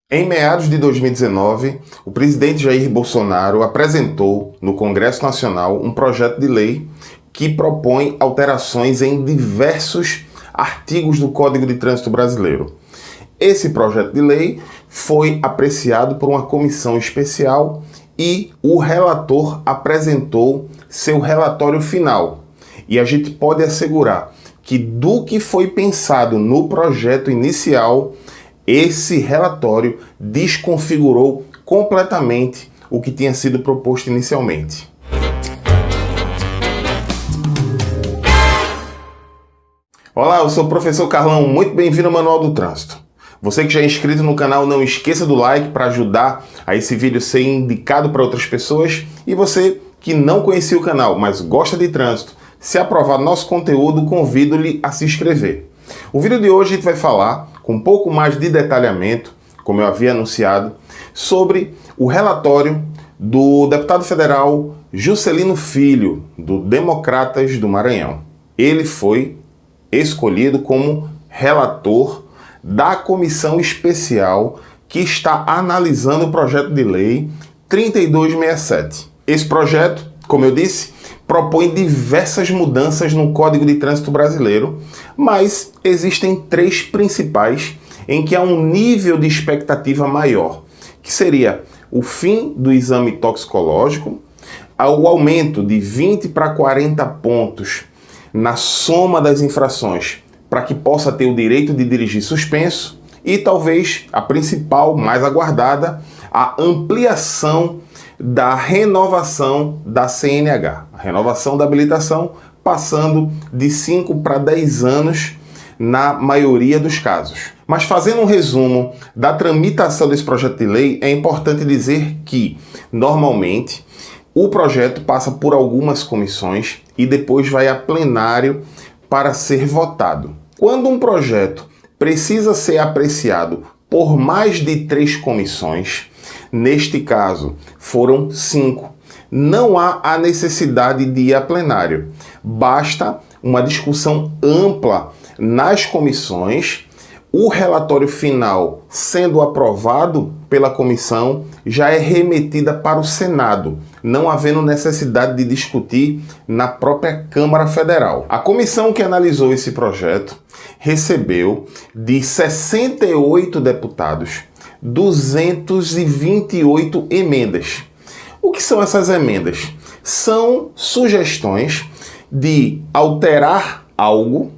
Em meados de 2019, o presidente Jair Bolsonaro apresentou no Congresso Nacional um projeto de lei que propõe alterações em diversos artigos do Código de Trânsito Brasileiro. Esse projeto de lei foi apreciado por uma comissão especial e o relator apresentou seu relatório final. E a gente pode assegurar que do que foi pensado no projeto inicial, esse relatório desconfigurou completamente o que tinha sido proposto inicialmente. Olá, eu sou o professor Carlão, muito bem-vindo ao Manual do Trânsito. Você que já é inscrito no canal, não esqueça do like para ajudar a esse vídeo ser indicado para outras pessoas. E você que não conhecia o canal, mas gosta de trânsito, se aprovar nosso conteúdo, convido-lhe a se inscrever. O vídeo de hoje a gente vai falar com um pouco mais de detalhamento, como eu havia anunciado, sobre o relatório do deputado federal Juscelino Filho, do Democratas do Maranhão. Ele foi escolhido como relator da comissão especial que está analisando o projeto de lei 3267. Esse projeto, como eu disse, propõe diversas mudanças no Código de Trânsito Brasileiro, mas existem três principais em que há um nível de expectativa maior, que seria o fim do exame toxicológico, o aumento de 20 para 40 pontos na soma das infrações para que possa ter o direito de dirigir suspenso e talvez a principal, mais aguardada, a ampliação da renovação da CNH, a renovação da habilitação, passando de 5 para 10 anos na maioria dos casos. Mas fazendo um resumo da tramitação desse projeto de lei, é importante dizer que, normalmente, o projeto passa por algumas comissões e depois vai a plenário para ser votado. Quando um projeto precisa ser apreciado por mais de 3 comissões, neste caso foram 5, não há a necessidade de ir a plenário. Basta uma discussão ampla nas comissões, o relatório final sendo aprovado pela comissão já é remetida para o Senado, não havendo necessidade de discutir na própria Câmara Federal. A comissão que analisou esse projeto recebeu de 68 deputados 228 emendas. O que são essas emendas? São sugestões de alterar algo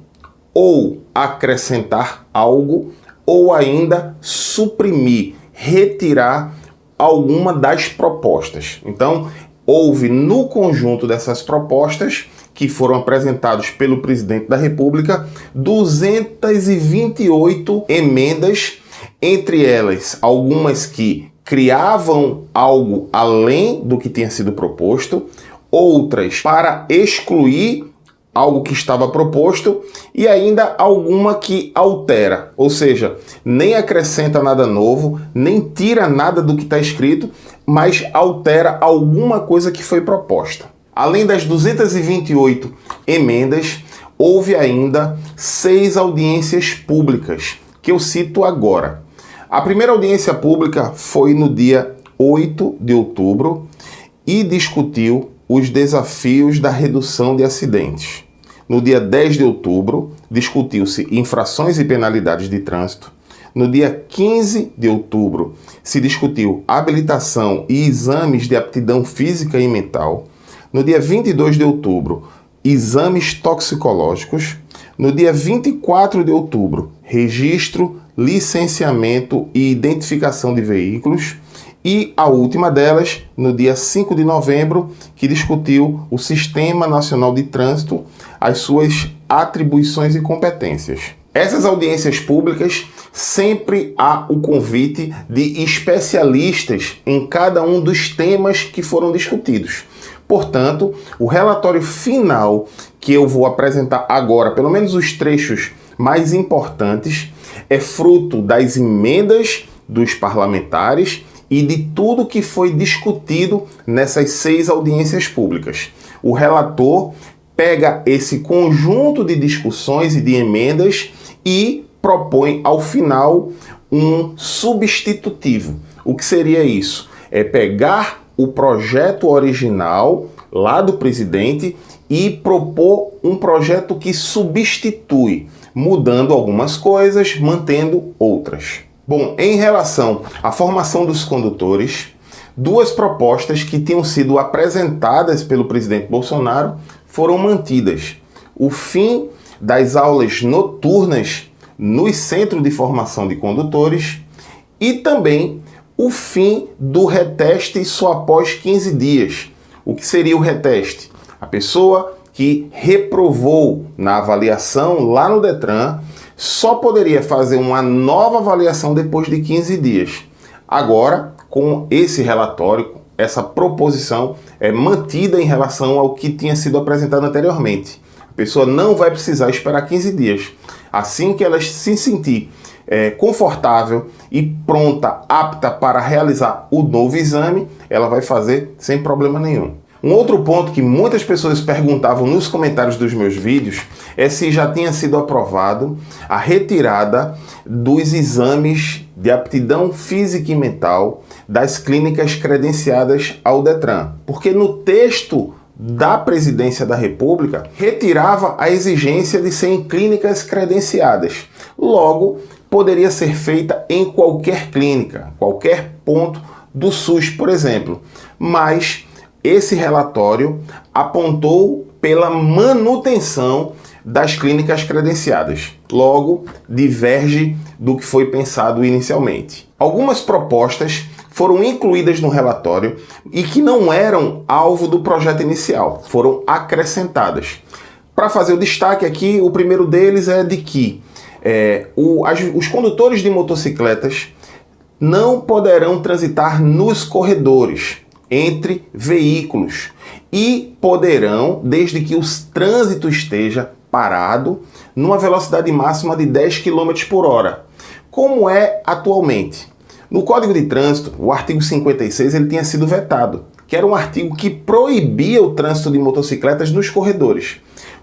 ou acrescentar algo ou ainda suprimir, retirar alguma das propostas. Então, houve no conjunto dessas propostas que foram apresentadas pelo presidente da República 228 emendas, entre elas algumas que criavam algo além do que tinha sido proposto, outras para excluir algo que estava proposto e ainda alguma que altera, ou seja, nem acrescenta nada novo, nem tira nada do que está escrito, mas altera alguma coisa que foi proposta. Além das 228 emendas, houve ainda 6 audiências públicas, que eu cito agora. A primeira audiência pública foi no dia 8 de outubro e discutiu os desafios da redução de acidentes. No dia 10 de outubro, discutiu-se infrações e penalidades de trânsito. No dia 15 de outubro, se discutiu habilitação e exames de aptidão física e mental. No dia 22 de outubro, exames toxicológicos. No dia 24 de outubro, registro, licenciamento e identificação de veículos. E a última delas, no dia 5 de novembro, que discutiu o Sistema Nacional de Trânsito, as suas atribuições e competências. Essas audiências públicas sempre há o convite de especialistas em cada um dos temas que foram discutidos. Portanto, o relatório final que eu vou apresentar agora, pelo menos os trechos mais importantes, é fruto das emendas dos parlamentares e de tudo que foi discutido nessas 6 audiências públicas. O relator pega esse conjunto de discussões e de emendas e propõe ao final um substitutivo. O que seria isso? É pegar o projeto original lá do presidente e propor um projeto que substitui, mudando algumas coisas, mantendo outras. Bom, em relação à formação dos condutores, duas propostas que tinham sido apresentadas pelo presidente Bolsonaro foram mantidas. O fim das aulas noturnas nos centros de formação de condutores e também o fim do reteste só após 15 dias. O que seria o reteste? A pessoa que reprovou na avaliação lá no Detran só poderia fazer uma nova avaliação depois de 15 dias. Agora, com esse relatório, essa proposição é mantida em relação ao que tinha sido apresentado anteriormente. A pessoa não vai precisar esperar 15 dias. Assim que ela se sentir confortável e pronta, apta para realizar o novo exame, ela vai fazer sem problema nenhum. Um outro ponto que muitas pessoas perguntavam nos comentários dos meus vídeos é se já tinha sido aprovado a retirada dos exames de aptidão física e mental das clínicas credenciadas ao Detran. Porque no texto da Presidência da República retirava a exigência de serem clínicas credenciadas. Logo, poderia ser feita em qualquer clínica, qualquer ponto do SUS, por exemplo. Mas esse relatório apontou pela manutenção das clínicas credenciadas. Logo, diverge do que foi pensado inicialmente. Algumas propostas foram incluídas no relatório e que não eram alvo do projeto inicial, foram acrescentadas. Para fazer o destaque aqui, o primeiro deles é de que os condutores de motocicletas não poderão transitar nos corredores entre veículos e poderão, desde que o trânsito esteja parado, numa velocidade máxima de 10 km por hora, como é atualmente. No Código de Trânsito, o artigo 56 ele tinha sido vetado, que era um artigo que proibia o trânsito de motocicletas nos corredores.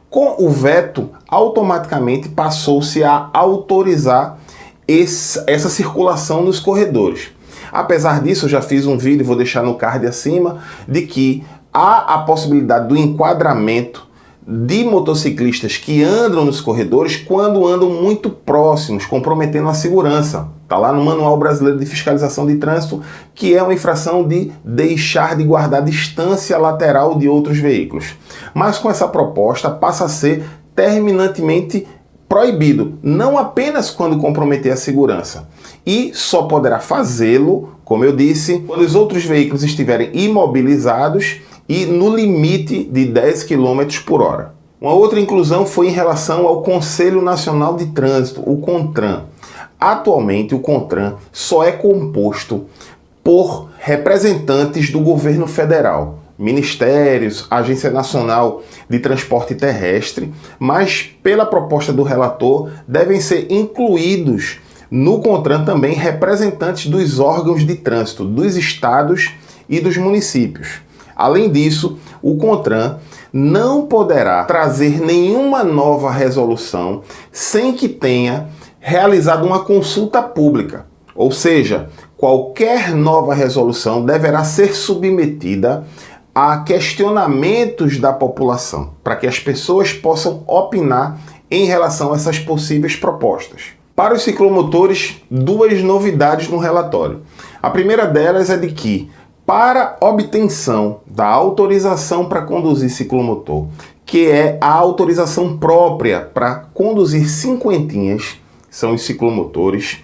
Com o veto, automaticamente passou-se a autorizar essa circulação nos corredores. Apesar disso, eu já fiz um vídeo, vou deixar no card acima, de que há a possibilidade do enquadramento de motociclistas que andam nos corredores quando andam muito próximos, comprometendo a segurança. Está lá no Manual Brasileiro de Fiscalização de Trânsito, que é uma infração de deixar de guardar distância lateral de outros veículos. Mas com essa proposta passa a ser terminantemente proibido, não apenas quando comprometer a segurança, e só poderá fazê-lo, como eu disse, quando os outros veículos estiverem imobilizados e no limite de 10 km por hora. Uma outra inclusão foi em relação ao Conselho Nacional de Trânsito, o CONTRAN. Atualmente, o CONTRAN só é composto por representantes do governo federal, ministérios, Agência Nacional de Transporte Terrestre, mas pela proposta do relator devem ser incluídos no CONTRAN também representantes dos órgãos de trânsito, dos estados e dos municípios. Além disso, o CONTRAN não poderá trazer nenhuma nova resolução sem que tenha realizado uma consulta pública, ou seja, qualquer nova resolução deverá ser submetida a questionamentos da população, para que as pessoas possam opinar em relação a essas possíveis propostas. Para os ciclomotores, duas novidades no relatório. A primeira delas é de que, para obtenção da autorização para conduzir ciclomotor, que é a autorização própria para conduzir cinquentinhas, são os ciclomotores,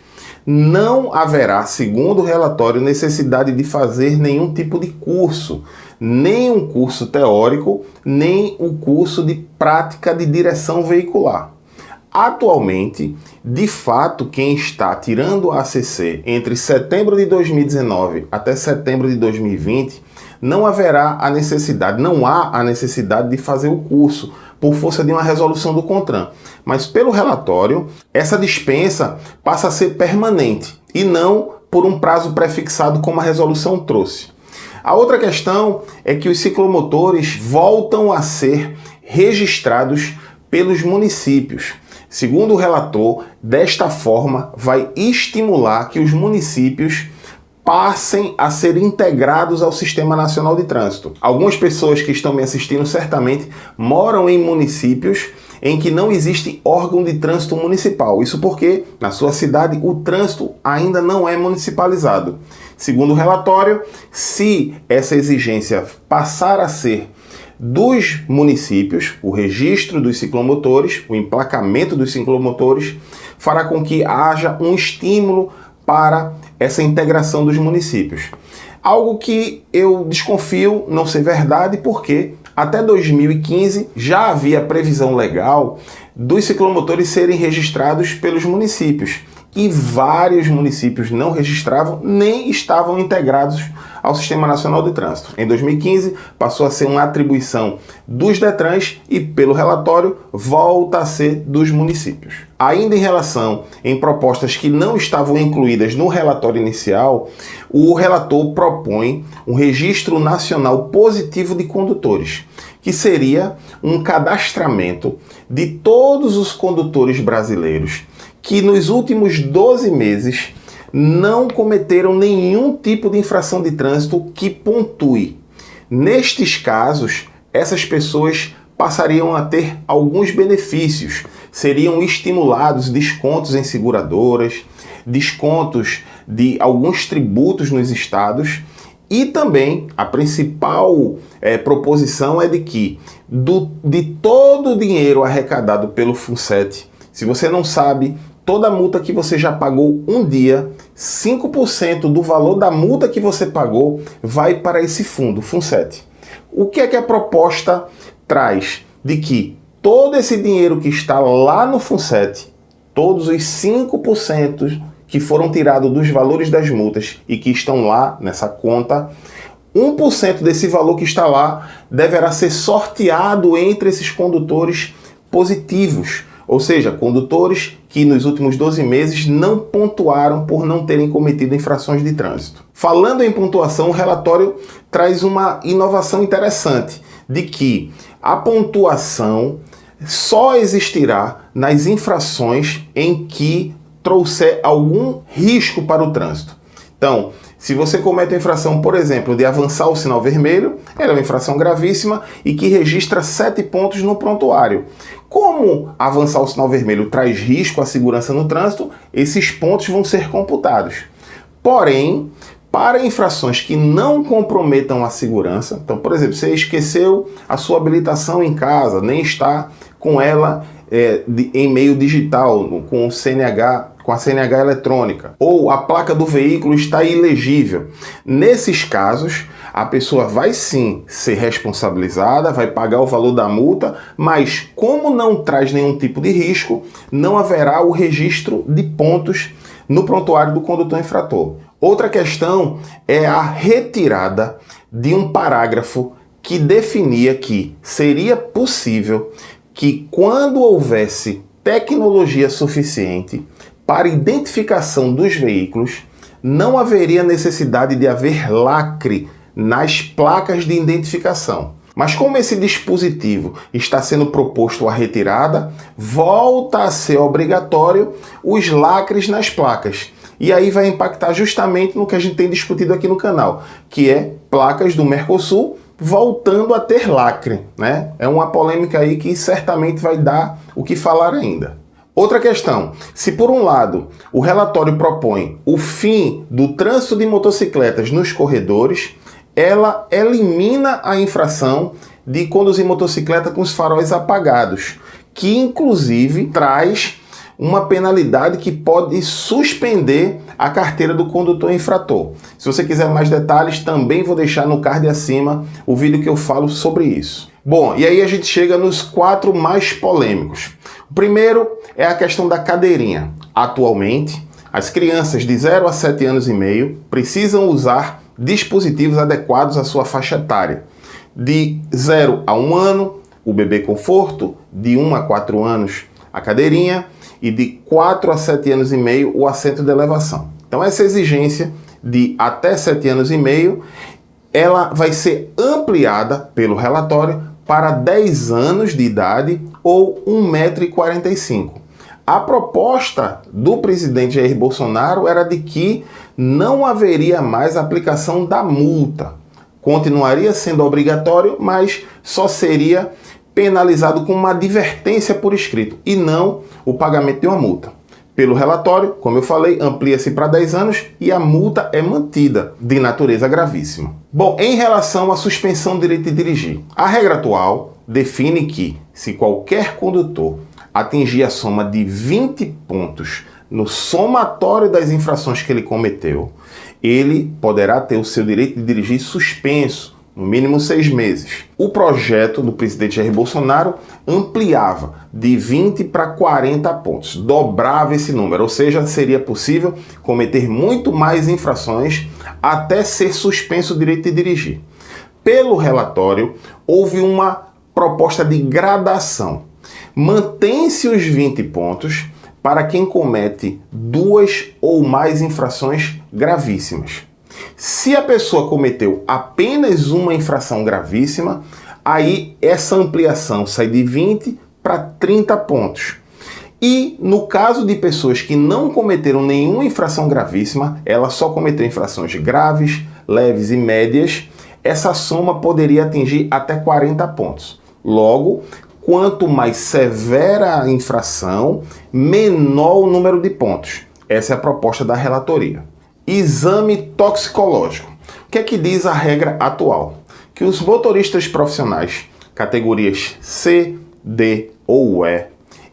não haverá, segundo o relatório, necessidade de fazer nenhum tipo de curso, nem um curso teórico, nem o curso de prática de direção veicular. Atualmente, de fato, quem está tirando a ACC entre setembro de 2019 até setembro de 2020, não há a necessidade de fazer o curso, por força de uma resolução do CONTRAN. Mas pelo relatório, essa dispensa passa a ser permanente e não por um prazo prefixado como a resolução trouxe. A outra questão é que os ciclomotores voltam a ser registrados pelos municípios. Segundo o relator, desta forma vai estimular que os municípios passem a ser integrados ao Sistema Nacional de Trânsito. Algumas pessoas que estão me assistindo certamente moram em municípios em que não existe órgão de trânsito municipal. Isso porque, na sua cidade, o trânsito ainda não é municipalizado. Segundo o relatório, se essa exigência passar a ser dos municípios, o registro dos ciclomotores, o emplacamento dos ciclomotores, fará com que haja um estímulo para essa integração dos municípios. Algo que eu desconfio não ser verdade, porque até 2015 já havia previsão legal dos ciclomotores serem registrados pelos municípios. E vários municípios não registravam nem estavam integrados ao Sistema Nacional de Trânsito. Em 2015, passou a ser uma atribuição dos DETRANs e, pelo relatório, volta a ser dos municípios. Ainda em relação em propostas que não estavam incluídas no relatório inicial, o relator propõe um registro nacional positivo de condutores, que seria um cadastramento de todos os condutores brasileiros que nos últimos 12 meses não cometeram nenhum tipo de infração de trânsito que pontue. Nestes casos, essas pessoas passariam a ter alguns benefícios. Seriam estimulados descontos em seguradoras, descontos de alguns tributos nos estados, e também a principal proposição é de que de todo o dinheiro arrecadado pelo FUNSET, se você não sabe, toda multa que você já pagou um dia, 5% do valor da multa que você pagou vai para esse fundo, FUNSET. O que é que a proposta traz? De que todo esse dinheiro que está lá no FUNSET, todos os 5% que foram tirados dos valores das multas e que estão lá nessa conta, 1% desse valor que está lá deverá ser sorteado entre esses condutores positivos, ou seja, condutores que nos últimos 12 meses não pontuaram por não terem cometido infrações de trânsito. Falando em pontuação, o relatório traz uma inovação interessante, de que a pontuação só existirá nas infrações em que trouxer algum risco para o trânsito. Então, se você comete a infração, por exemplo, de avançar o sinal vermelho, ela é uma infração gravíssima e que registra 7 pontos no prontuário. Como avançar o sinal vermelho traz risco à segurança no trânsito, esses pontos vão ser computados. Porém, para infrações que não comprometam a segurança, então, por exemplo, você esqueceu a sua habilitação em casa, nem está com ela em meio digital, com o CNH, com a CNH eletrônica, ou a placa do veículo está ilegível. Nesses casos, a pessoa vai sim ser responsabilizada, vai pagar o valor da multa, mas como não traz nenhum tipo de risco, não haverá o registro de pontos no prontuário do condutor infrator. Outra questão é a retirada de um parágrafo que definia que seria possível que, quando houvesse tecnologia suficiente para identificação dos veículos, não haveria necessidade de haver lacre nas placas de identificação. Mas como esse dispositivo está sendo proposto à retirada, volta a ser obrigatório os lacres nas placas. E aí vai impactar justamente no que a gente tem discutido aqui no canal, que é placas do Mercosul voltando a ter lacre, né? É uma polêmica aí que certamente vai dar o que falar ainda. Outra questão, se por um lado o relatório propõe o fim do trânsito de motocicletas nos corredores, ela elimina a infração de conduzir motocicleta com os faróis apagados, que inclusive traz uma penalidade que pode suspender a carteira do condutor infrator. Se você quiser mais detalhes, também vou deixar no card acima o vídeo que eu falo sobre isso. Bom, e aí a gente chega nos 4 mais polêmicos. O primeiro é a questão da cadeirinha. Atualmente, as crianças de 0 a 7 anos e meio precisam usar dispositivos adequados à sua faixa etária. De 0 a 1 ano, o bebê conforto, de 1 a 4 anos, a cadeirinha, e de 4 a 7 anos e meio, o assento de elevação. Então essa exigência de até 7 anos e meio, ela vai ser ampliada pelo relatório para 10 anos de idade ou 1,45 m. A proposta do presidente Jair Bolsonaro era de que não haveria mais aplicação da multa. Continuaria sendo obrigatório, mas só seria penalizado com uma advertência por escrito e não o pagamento de uma multa. Pelo relatório, como eu falei, amplia-se para 10 anos e a multa é mantida, de natureza gravíssima. Bom, em relação à suspensão do direito de dirigir, a regra atual define que, se qualquer condutor atingir a soma de 20 pontos no somatório das infrações que ele cometeu, ele poderá ter o seu direito de dirigir suspenso, no mínimo 6 meses. O projeto do presidente Jair Bolsonaro ampliava de 20 para 40 pontos, dobrava esse número, ou seja, seria possível cometer muito mais infrações até ser suspenso o direito de dirigir. Pelo relatório, houve uma proposta de gradação. Mantém-se os 20 pontos para quem comete 2 ou mais infrações gravíssimas. Se a pessoa cometeu apenas uma infração gravíssima, aí essa ampliação sai de 20 para 30 pontos. E no caso de pessoas que não cometeram nenhuma infração gravíssima, ela só cometeu infrações graves, leves e médias, essa soma poderia atingir até 40 pontos. Logo, quanto mais severa a infração, menor o número de pontos. Essa é a proposta da relatoria. Exame toxicológico. O que é que diz a regra atual? Que os motoristas profissionais, categorias C, D ou E,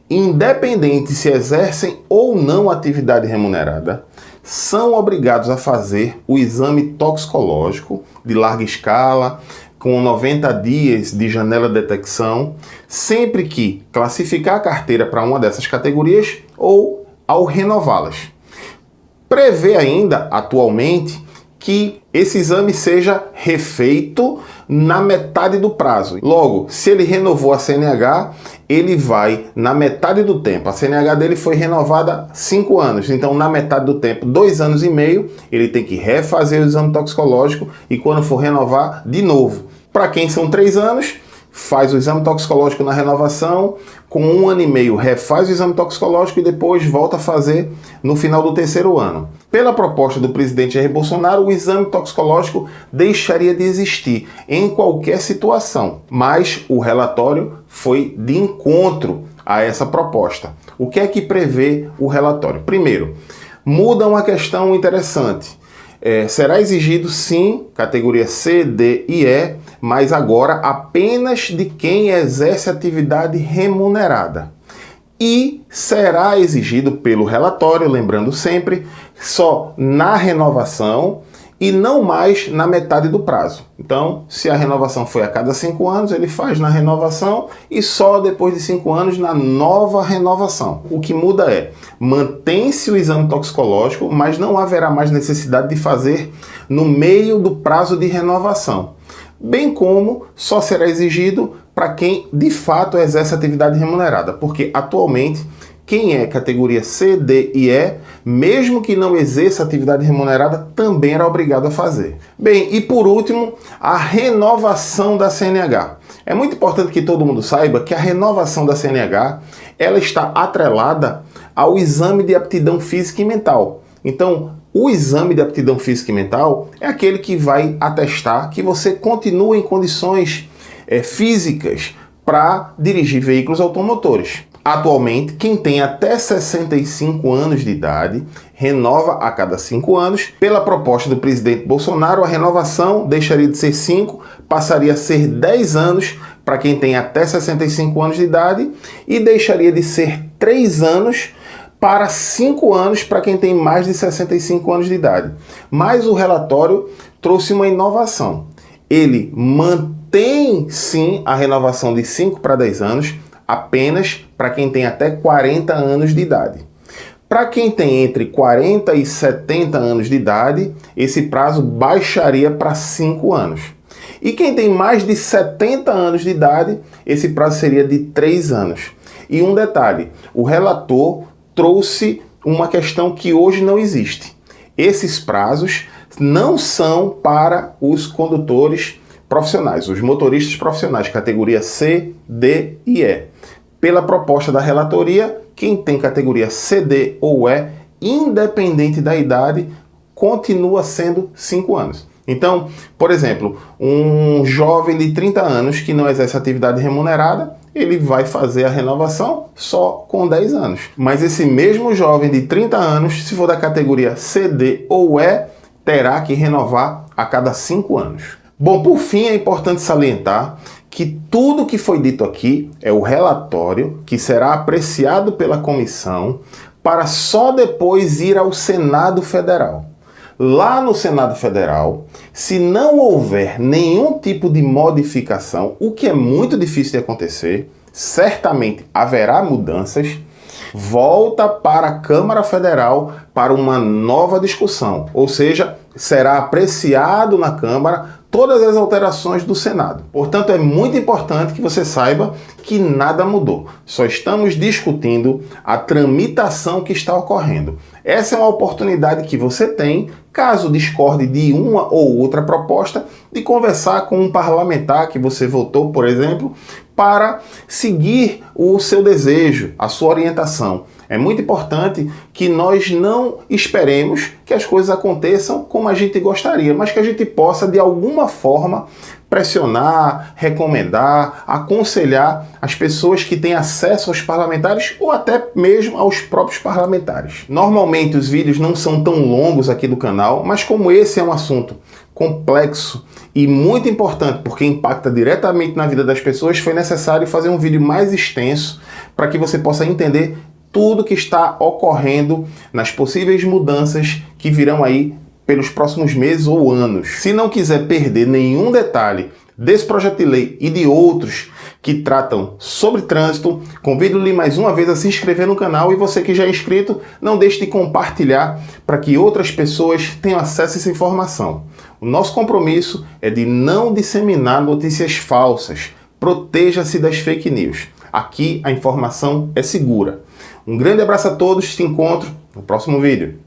independente se exercem ou não atividade remunerada, são obrigados a fazer o exame toxicológico de larga escala, com 90 dias de janela de detecção, sempre que classificar a carteira para uma dessas categorias ou ao renová-las. Prevê ainda, atualmente, que esse exame seja refeito na metade do prazo. Logo, se ele renovou a CNH, ele vai na metade do tempo. A CNH dele foi renovada 5 anos, então na metade do tempo, 2 anos e meio, ele tem que refazer o exame toxicológico e quando for renovar, de novo. Para quem são 3 anos, faz o exame toxicológico na renovação, com 1 ano e meio refaz o exame toxicológico e depois volta a fazer no final do 3º ano. Pela proposta do presidente Jair Bolsonaro, o exame toxicológico deixaria de existir em qualquer situação, mas o relatório foi de encontro a essa proposta. O que é que prevê o relatório? Primeiro, muda uma questão interessante. Será exigido sim, categoria C, D e E, mas agora apenas de quem exerce atividade remunerada. E será exigido pelo relatório, lembrando sempre, só na renovação e não mais na metade do prazo. Então, se a renovação foi a cada 5 anos, ele faz na renovação e só depois de 5 anos na nova renovação. O que muda é, mantém-se o exame toxicológico, mas não haverá mais necessidade de fazer no meio do prazo de renovação. Bem como só será exigido para quem de fato exerce atividade remunerada, porque atualmente quem é categoria C, D e E, mesmo que não exerça atividade remunerada, também era obrigado a fazer. Bem, e por último, a renovação da CNH. É muito importante que todo mundo saiba que a renovação da CNH ela está atrelada ao exame de aptidão física e mental. Então, o exame de aptidão física e mental é aquele que vai atestar que você continua em condições físicas para dirigir veículos automotores. Atualmente, quem tem até 65 anos de idade renova a cada 5 anos. Pela proposta do presidente Bolsonaro, a renovação deixaria de ser 5, passaria a ser 10 anos para quem tem até 65 anos de idade e deixaria de ser 3 anos para 5 anos para quem tem mais de 65 anos de idade. Mas o relatório trouxe uma inovação. Ele mantém, sim, a renovação de 5 para 10 anos, apenas para quem tem até 40 anos de idade. Para quem tem entre 40 e 70 anos de idade, esse prazo baixaria para 5 anos. E quem tem mais de 70 anos de idade, esse prazo seria de 3 anos. E um detalhe, o relator trouxe uma questão que hoje não existe. Esses prazos não são para os condutores profissionais, os motoristas profissionais, categoria C, D e E. Pela proposta da relatoria, quem tem categoria CD ou E, independente da idade, continua sendo 5 anos. Então, por exemplo, um jovem de 30 anos que não exerce atividade remunerada, ele vai fazer a renovação só com 10 anos. Mas esse mesmo jovem de 30 anos, se for da categoria CD ou E, terá que renovar a cada 5 anos. Bom, por fim, é importante salientar que tudo que foi dito aqui é o relatório que será apreciado pela comissão para só depois ir ao Senado Federal. Lá no Senado Federal, se não houver nenhum tipo de modificação, o que é muito difícil de acontecer, certamente haverá mudanças, volta para a Câmara Federal para uma nova discussão, ou seja, será apreciado na Câmara todas as alterações do Senado. Portanto, é muito importante que você saiba que nada mudou. Só estamos discutindo a tramitação que está ocorrendo. Essa é uma oportunidade que você tem, caso discorde de uma ou outra proposta, de conversar com um parlamentar que você votou, por exemplo, para seguir o seu desejo, a sua orientação. É muito importante que nós não esperemos que as coisas aconteçam como a gente gostaria, mas que a gente possa, de alguma forma, pressionar, recomendar, aconselhar as pessoas que têm acesso aos parlamentares ou até mesmo aos próprios parlamentares. Normalmente os vídeos não são tão longos aqui do canal, mas como esse é um assunto complexo e muito importante porque impacta diretamente na vida das pessoas, foi necessário fazer um vídeo mais extenso para que você possa entender tudo que está ocorrendo nas possíveis mudanças que virão aí pelos próximos meses ou anos. Se não quiser perder nenhum detalhe desse projeto de lei e de outros que tratam sobre trânsito, convido-lhe mais uma vez a se inscrever no canal e você que já é inscrito, não deixe de compartilhar para que outras pessoas tenham acesso a essa informação. O nosso compromisso é de não disseminar notícias falsas. Proteja-se das fake news. Aqui a informação é segura. Um grande abraço a todos, te encontro no próximo vídeo.